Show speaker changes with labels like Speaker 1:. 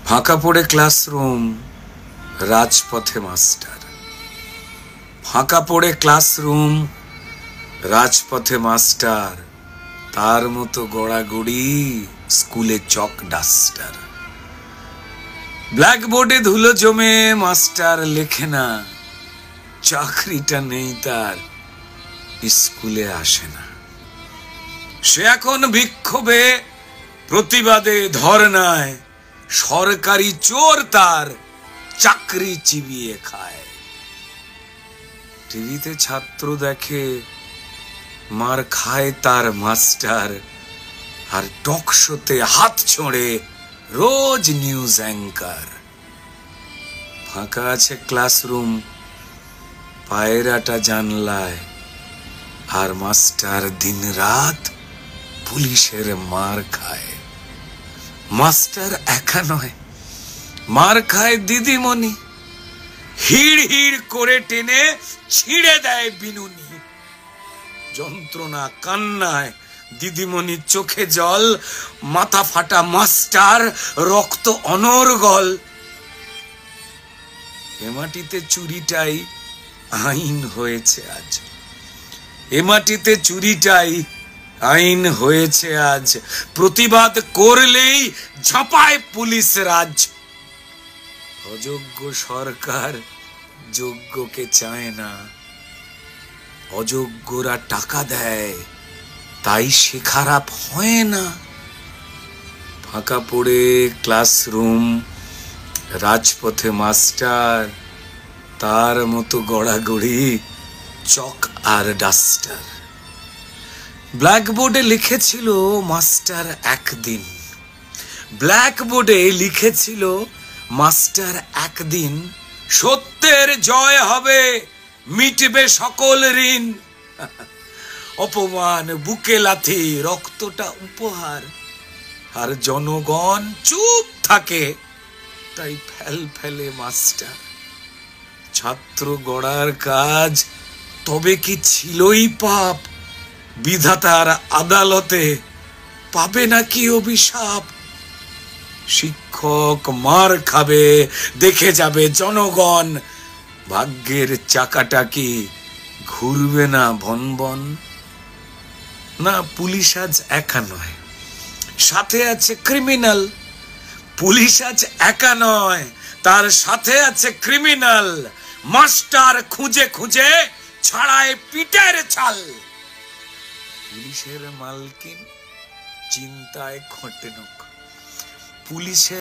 Speaker 1: ফাঁকা পড়ে ক্লাসরুম, রাজপথে মাস্টার। ফাঁকা পড়ে ক্লাসরুম, রাজপথে মাস্টার। তার মতো গড়াগড়ি স্কুলে চক ডাস্টার। ব্ল্যাকবোর্ডে ধুলো জমে মাস্টার লেখে না, চাকরিটা নেই তার, স্কুলে আসে না। সে এখন বিক্ষোভে, প্রতিবাদে, ধর্নায়। সরকারি চোর তার, চাকরি চিবিয়ে খায়। টিভিতে ছাত্র দেখে, মার খায় তার মাস্টার। আর টক শোতে হাত ছোঁড়ে রোজ নিউজ অ্যাঙ্কার। ফাঁকা আছে ক্লাসরুম, পায়রাটা জানলায়। আর মাস্টার দিন রাত পুলিশের মার খায়। মাস্টার একা নয়, মার খায় দিদিমণি। হিড় হিড় করে টেনে ছিঁড়ে দেয় বিনুনি। যন্ত্রণা কান্নায় দিদিমণির চোখে জল। মাথা ফাটা মাস্টার, রক্ত অনর্গল। এ মাটিতে চুরিটাই আইন হয়েছে আজ। এ মাটিতে চুরিটাই আইন হয়েছে আজ। প্রতিবাদ করলেই ঝাঁপায় পুলিশ রাজ। অযোগ্য সরকার যোগ্যকে চায় না। অযোগ্যরা টাকা দেয়, তাই সে খারাপ হয় না। ফাঁকা পড়ে ক্লাসরুম, রাজপথে মাস্টার। তার মতো গড়াগড়ি চক আর ডাস্টার। ব্ল্যাকবোর্ডে লিখেছিল মাস্টার একদিন। ব্ল্যাকবোর্ডে লিখেছিল মাস্টার একদিন, সত্যের জয় হবে, মিটবে সকল ঋণ। অপমান বুকে লাথি, রক্তটা উপহার। আর জনগণ চুপ থাকে, তাই ফেল ফেলে মাস্টার। ছাত্র গড়ার কাজ তবে কি ছিলই পাপ? বিধাতার আদালতে পাবে নাকি অভিশাপ? শিক্ষক মার খাবে, দেখে যাবে জনগণ। ভাগ্যের চাকাটা কি ঘুরবে না ভনভন? না, পুলিশ আজ একা নয়, সাথে আছে ক্রিমিনাল। পুলিশ আজ একা নয়, তার সাথে আছে ক্রিমিনাল। মাস্টার খুঁজে খুঁজে ছাড়ায় পিঠের ছাল। পুলিশের মালকিন চিন্তায় খোঁটেনক। পুলিশের